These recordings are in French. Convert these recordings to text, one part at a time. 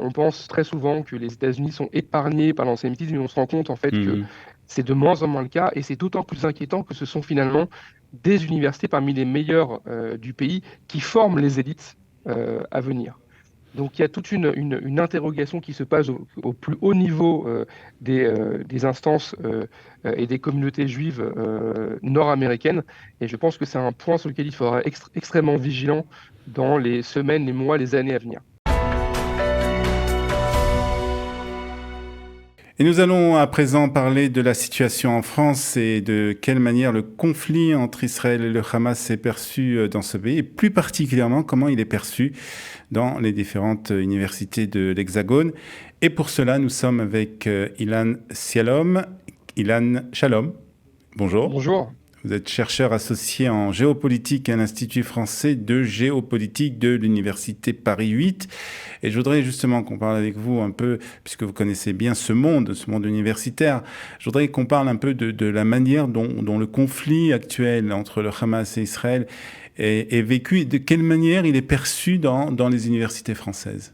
on pense très souvent que les États-Unis sont épargnés par l'antisémitisme, mais on se rend compte en fait que Mhm. c'est de moins en moins le cas, et c'est d'autant plus inquiétant que ce sont finalement des universités parmi les meilleures du pays qui forment les élites à venir. Donc il y a toute une interrogation qui se passe au plus haut niveau des instances et des communautés juives nord-américaines. Et je pense que c'est un point sur lequel il faudra être extrêmement vigilant dans les semaines, les mois, les années à venir. Et nous allons à présent parler de la situation en France et de quelle manière le conflit entre Israël et le Hamas est perçu dans ce pays, et plus particulièrement comment il est perçu dans les différentes universités de l'Hexagone. Et pour cela, nous sommes avec Ilan Shalom. Ilan Shalom, bonjour. Bonjour. Vous êtes chercheur associé en géopolitique à l'Institut français de géopolitique de l'Université Paris 8. Et je voudrais justement qu'on parle avec vous un peu, puisque vous connaissez bien ce monde universitaire, je voudrais qu'on parle un peu de la manière dont le conflit actuel entre le Hamas et Israël est vécu, et de quelle manière il est perçu dans les universités françaises.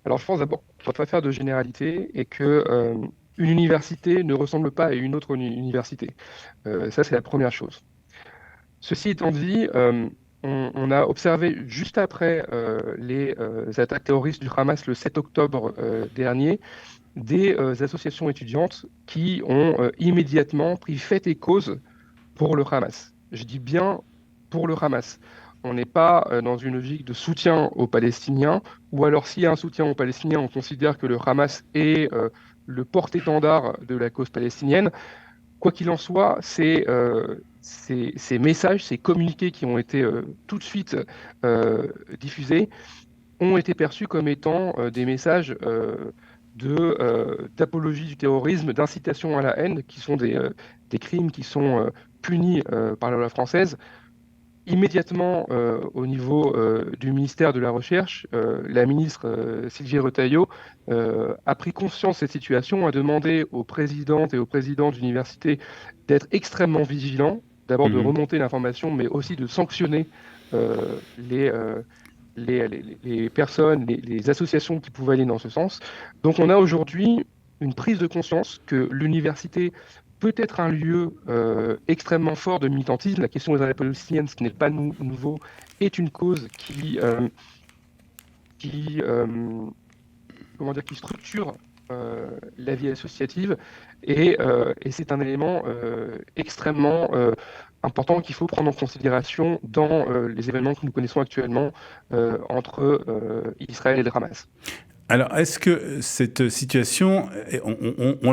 Alors je pense d'abord qu'il ne faut pas faire de généralité et que une université ne ressemble pas à une autre université. Ça, c'est la première chose. Ceci étant dit, on a observé juste après les attaques terroristes du Hamas le 7 octobre dernier, des associations étudiantes qui ont immédiatement pris fait et cause pour le Hamas. Je dis bien pour le Hamas. On n'est pas dans une logique de soutien aux Palestiniens, ou alors s'il y a un soutien aux Palestiniens, on considère que le Hamas est le porte-étendard de la cause palestinienne. Quoi qu'il en soit, ces messages, ces communiqués qui ont été tout de suite diffusés ont été perçus comme étant des messages d'apologie du terrorisme, d'incitation à la haine, qui sont des crimes qui sont punis par la loi française. Immédiatement, au niveau du ministère de la Recherche, la ministre Sylvie Retailleau a pris conscience de cette situation, a demandé aux présidentes et aux présidents d'université d'être extrêmement vigilants, d'abord de Mhm. remonter l'information, mais aussi de sanctionner les personnes, les associations qui pouvaient aller dans ce sens. Donc on a aujourd'hui une prise de conscience que l'université peut être un lieu extrêmement fort de militantisme. La question israélo-palestinienne, ce qui n'est pas nouveau, est une cause qui, comment dire, qui structure la vie associative et c'est un élément extrêmement important qu'il faut prendre en considération dans les événements que nous connaissons actuellement entre Israël et le Hamas. Alors, est-ce que cette situation, on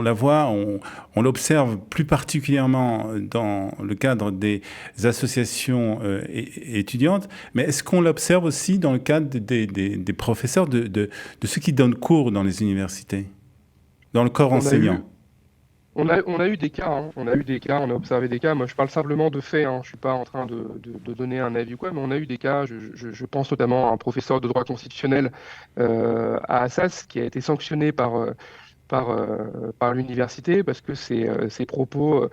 la voit, on l'observe plus particulièrement dans le cadre des associations étudiantes, mais est-ce qu'on l'observe aussi dans le cadre des professeurs, de ceux qui donnent cours dans les universités, dans le corps On a enseignant? eu, on a eu des cas, hein. On a eu des cas, on a observé des cas. Moi, je parle simplement de faits, hein. Je suis pas en train de donner un avis ou quoi, mais on a eu des cas. Je pense notamment à un professeur de droit constitutionnel à Assas qui a été sanctionné par l'université parce que ses propos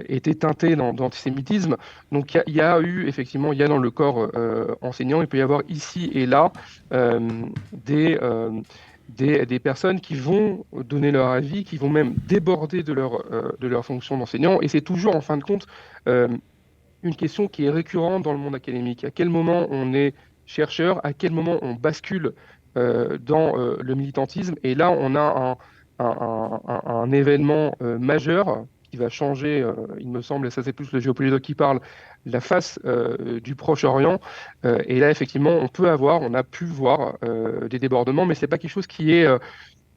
étaient teintés d'antisémitisme. Donc il y a eu, effectivement, il y a dans le corps enseignant, il peut y avoir ici et là euh, des, euh, des personnes qui vont donner leur avis, qui vont même déborder de leur fonction d'enseignant. Et c'est toujours, en fin de compte, euh, une question qui est récurrente dans le monde académique. À quel moment on est chercheur, à quel moment on bascule dans le militantisme. Et là, on a un événement majeur qui va changer, il me semble, et ça c'est plus le géopolitique qui parle, la face du Proche-Orient. Et là, effectivement, on a pu voir des débordements, mais c'est pas quelque chose qui est,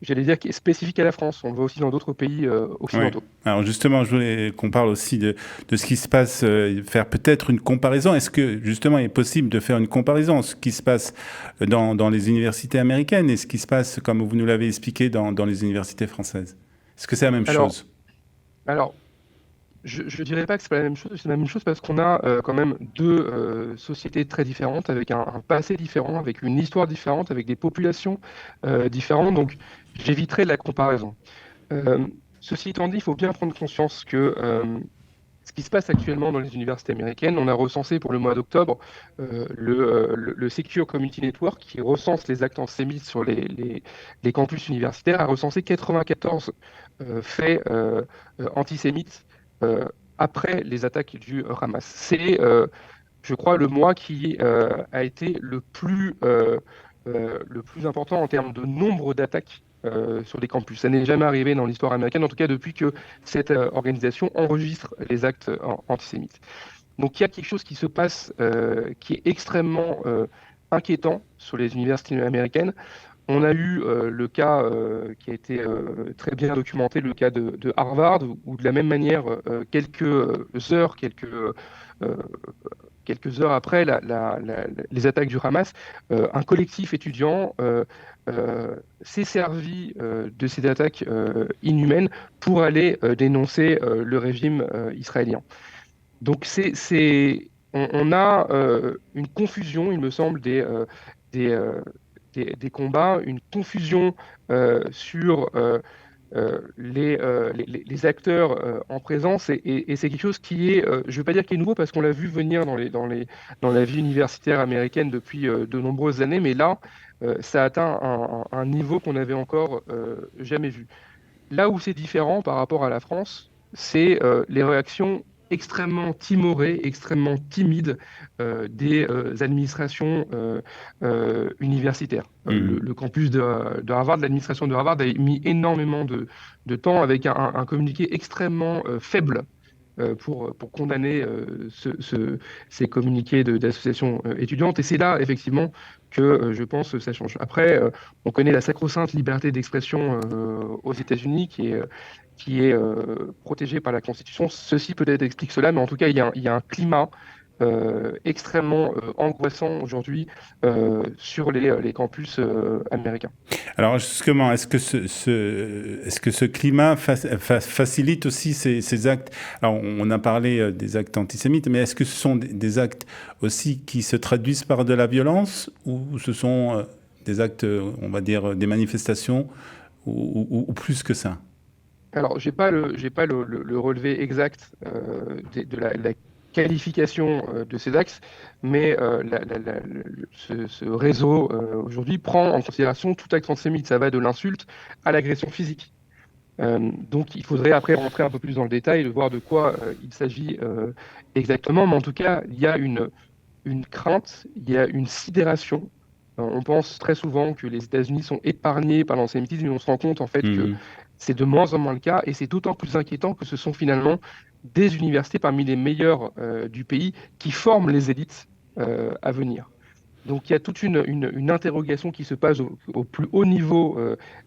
j'allais dire, qui est spécifique à la France. On le voit aussi dans d'autres pays Oui. occidentaux. Alors justement, je voulais qu'on parle aussi de ce qui se passe, faire peut-être une comparaison. Est-ce que justement il est possible de faire une comparaison, ce qui se passe dans les universités américaines et ce qui se passe, comme vous nous l'avez expliqué, dans les universités françaises? Est-ce que c'est la même Alors, chose? alors, je ne dirais pas que c'est pas la même chose, c'est la même chose parce qu'on a quand même deux sociétés très différentes, avec un passé différent, avec une histoire différente, avec des populations différentes, donc j'éviterai la comparaison. Euh, Ceci étant dit, il faut bien prendre conscience que ce qui se passe actuellement dans les universités américaines. On a recensé pour le mois d'octobre le Secure Community Network, qui recense les actes antisémites sur les campus universitaires, a recensé 94 faits antisémites après les attaques du Hamas. C'est, je crois, le mois qui a été le plus important en termes de nombre d'attaques sur les campus. Ça n'est jamais arrivé dans l'histoire américaine, en tout cas depuis que cette organisation enregistre les actes antisémites. Donc il y a quelque chose qui se passe qui est extrêmement inquiétant sur les universités américaines. On a eu le cas qui a été très bien documenté, le cas de Harvard, où de la même manière, quelques heures après les attaques du Hamas, un collectif étudiant s'est servi de ces attaques inhumaines pour aller dénoncer le régime israélien. Donc on a une confusion, il me semble, des combats, une confusion sur les acteurs en présence, et c'est quelque chose qui est, je ne veux pas dire qui est nouveau parce qu'on l'a vu venir dans la vie universitaire américaine depuis de nombreuses années, mais là, ça atteint un niveau qu'on n'avait encore jamais vu. Là où c'est différent par rapport à la France, c'est les réactions extrêmement timorées, extrêmement timides des administrations universitaires. Le campus de Harvard, l'administration de Harvard a mis énormément de temps avec un communiqué extrêmement faible pour condamner ces communiqués d'associations étudiantes. Et c'est là, effectivement, que je pense que ça change. Après, on connaît la sacro-sainte liberté d'expression aux États-Unis qui est protégée par la Constitution. Ceci peut-être explique cela, mais en tout cas, il y a un climat extrêmement angoissant aujourd'hui sur les campus américains. Alors justement, est-ce que ce climat facilite aussi ces actes? Alors on a parlé des actes antisémites, mais est-ce que ce sont des actes aussi qui se traduisent par de la violence, ou ce sont des actes, on va dire, des manifestations, ou plus que ça? Alors, j'ai pas le relevé exact de la qualification de ces axes, mais ce réseau aujourd'hui prend en considération tout acte antisémite. Ça va de l'insulte à l'agression physique. Donc, il faudrait après rentrer un peu plus dans le détail, de voir de quoi il s'agit exactement. Mais en tout cas, il y a une crainte, il y a une sidération. On pense très souvent que les États-Unis sont épargnés par l'antisémitisme, mais on se rend compte en fait que c'est de moins en moins le cas, et c'est d'autant plus inquiétant que ce sont finalement des universités parmi les meilleures du pays qui forment les élites à venir. Donc il y a toute une interrogation qui se passe au plus haut niveau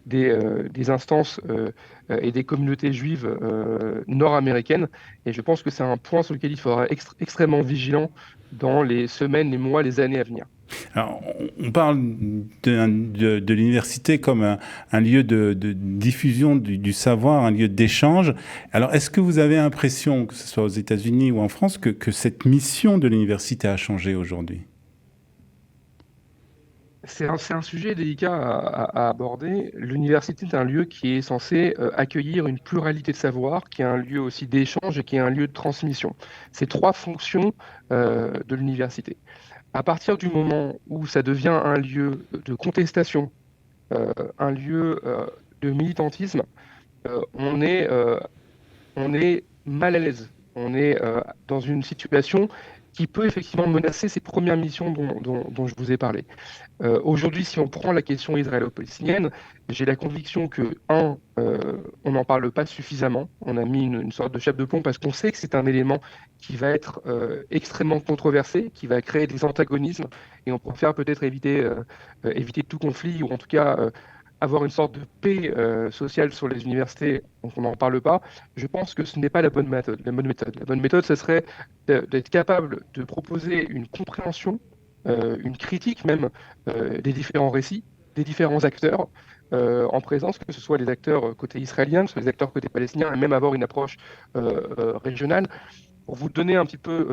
des instances et des communautés juives nord-américaines, et je pense que c'est un point sur lequel il faudra être extrêmement vigilant dans les semaines, les mois, les années à venir. Alors, on parle de l'université comme un lieu de diffusion du savoir, un lieu d'échange. Alors, est-ce que vous avez l'impression, que ce soit aux États-Unis ou en France, que cette mission de l'université a changé aujourd'hui? C'est un sujet délicat à aborder. L'université est un lieu qui est censé accueillir une pluralité de savoirs, qui est un lieu aussi d'échange et qui est un lieu de transmission. C'est trois fonctions de l'université. À partir du moment où ça devient un lieu de contestation, un lieu de militantisme, on est mal à l'aise. On est dans une situation qui peut effectivement menacer ces premières missions dont je vous ai parlé. Aujourd'hui, si on prend la question israélo-palestinienne, j'ai la conviction que, on n'en parle pas suffisamment. On a mis une sorte de chape de plomb parce qu'on sait que c'est un élément qui va être extrêmement controversé, qui va créer des antagonismes, et on préfère peut-être éviter tout conflit, ou en tout cas avoir une sorte de paix sociale sur les universités, donc on n'en parle pas. Je pense que ce n'est pas la bonne méthode. La bonne méthode, ce serait d'être capable de proposer une compréhension, une critique même des différents récits, des différents acteurs en présence, que ce soit les acteurs côté israélien, que ce soit les acteurs côté palestinien, et même avoir une approche régionale. Pour vous donner un petit peu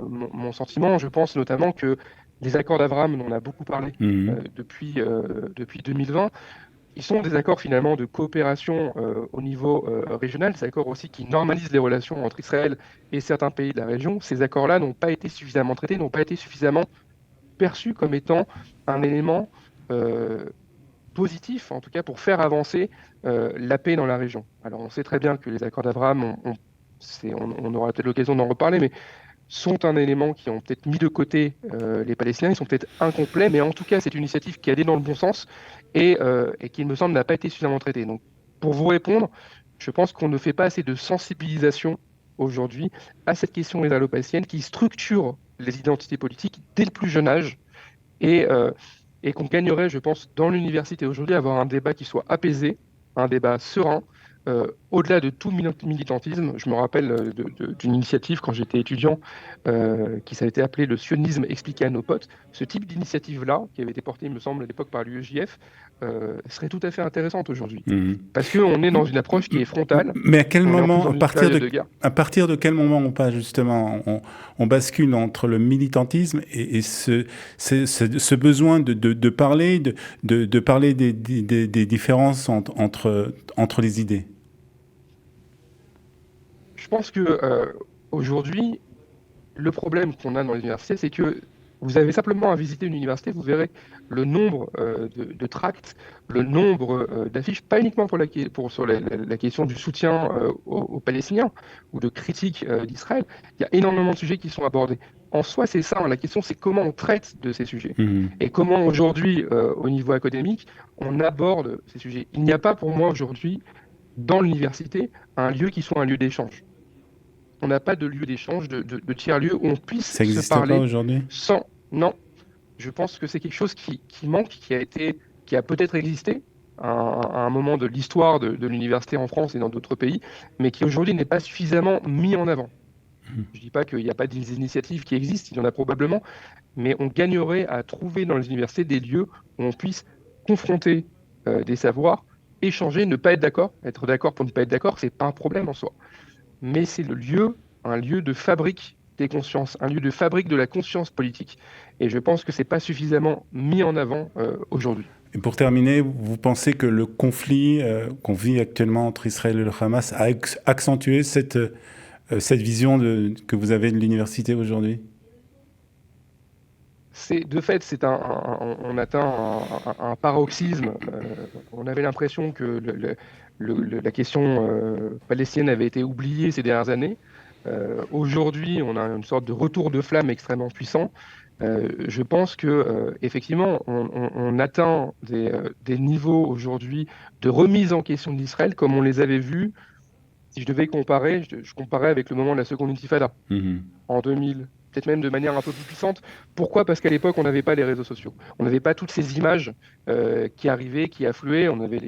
mon sentiment, je pense notamment que les accords d'Abraham, dont on a beaucoup parlé depuis 2020, ils sont des accords finalement de coopération au niveau régional, des accords aussi qui normalisent les relations entre Israël et certains pays de la région. Ces accords-là n'ont pas été suffisamment traités, n'ont pas été suffisamment perçus comme étant un élément positif, en tout cas pour faire avancer la paix dans la région. Alors on sait très bien que les accords d'Abraham, on aura peut-être l'occasion d'en reparler, mais sont un élément qui ont peut-être mis de côté les Palestiniens, ils sont peut-être incomplets, mais en tout cas c'est une initiative qui allait dans le bon sens et qui, il me semble, n'a pas été suffisamment traitée. Donc pour vous répondre, je pense qu'on ne fait pas assez de sensibilisation aujourd'hui à cette question israélo-palestinienne qui structure les identités politiques dès le plus jeune âge et, et qu'on gagnerait, je pense, dans l'université aujourd'hui, à avoir un débat qui soit apaisé, un débat serein, au-delà de tout militantisme. Je me rappelle d'une initiative quand j'étais étudiant qui s'avait été appelée le sionisme expliqué à nos potes. Ce type d'initiative-là, qui avait été portée, il me semble, à l'époque par l'UEJF, serait tout à fait intéressante aujourd'hui. Parce qu'on est dans une approche qui est frontale. Mais à quel moment, à partir de quel moment on passe justement, on bascule entre le militantisme et ce besoin de parler, de parler des différences entre les idées? Je pense que aujourd'hui, le problème qu'on a dans les universités, c'est que vous avez simplement à visiter une université, vous verrez le nombre de tracts, le nombre d'affiches, pas uniquement sur la question du soutien aux Palestiniens ou de critique d'Israël. Il y a énormément de sujets qui sont abordés. En soi, c'est ça, hein, la question, c'est comment on traite de ces sujets et comment aujourd'hui, au niveau académique, on aborde ces sujets. Il n'y a pas pour moi aujourd'hui, dans l'université, un lieu qui soit un lieu d'échange. On n'a pas de lieu d'échange, de tiers-lieu où on puisse ça se parler pas aujourd'hui sans... Non, je pense que c'est quelque chose qui manque, qui a peut-être existé à un moment de l'histoire de l'université en France et dans d'autres pays, mais qui aujourd'hui n'est pas suffisamment mis en avant. Je ne dis pas qu'il n'y a pas des initiatives qui existent, il y en a probablement, mais on gagnerait à trouver dans les universités des lieux où on puisse confronter des savoirs, échanger, ne pas être d'accord. Être d'accord pour ne pas être d'accord, c'est pas un problème en soi. Mais c'est un lieu de fabrique des consciences, un lieu de fabrique de la conscience politique. Et je pense que ce n'est pas suffisamment mis en avant aujourd'hui. Et pour terminer, vous pensez que le conflit qu'on vit actuellement entre Israël et le Hamas a accentué cette vision que vous avez de l'université aujourd'hui? De fait, on atteint un paroxysme. On avait l'impression que la question palestinienne avait été oubliée ces dernières années. Aujourd'hui, on a une sorte de retour de flamme extrêmement puissant. Je pense que effectivement, on atteint des niveaux aujourd'hui de remise en question d'Israël comme on les avait vus. Si je devais comparer, je comparais avec le moment de la seconde intifada en 2000. Peut-être même de manière un peu plus puissante. Pourquoi? Parce qu'à l'époque, on n'avait pas les réseaux sociaux. On n'avait pas toutes ces images qui arrivaient, qui affluaient. On avait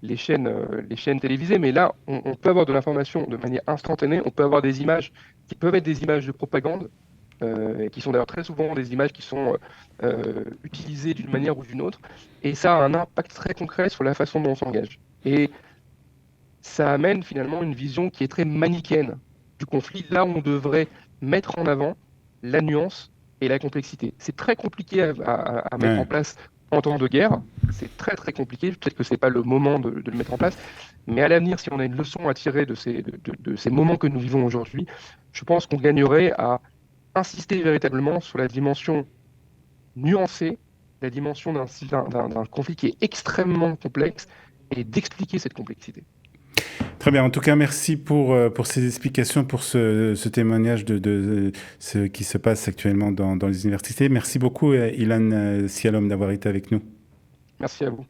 les chaînes télévisées. Mais là, on peut avoir de l'information de manière instantanée. On peut avoir des images qui peuvent être des images de propagande, qui sont d'ailleurs très souvent des images qui sont utilisées d'une manière ou d'une autre. Et ça a un impact très concret sur la façon dont on s'engage. Et ça amène finalement une vision qui est très manichéenne du conflit, là où on devrait mettre en avant la nuance et la complexité. C'est très compliqué à mettre en place en temps de guerre. C'est très très compliqué. Peut-être que ce n'est pas le moment de le mettre en place. Mais à l'avenir, si on a une leçon à tirer de ces moments que nous vivons aujourd'hui, je pense qu'on gagnerait à insister véritablement sur la dimension nuancée, la dimension d'un conflit qui est extrêmement complexe et d'expliquer cette complexité. Très bien. En tout cas, merci pour ces explications, pour ce témoignage de ce qui se passe actuellement dans les universités. Merci beaucoup, Ilan Sialom, d'avoir été avec nous. Merci à vous.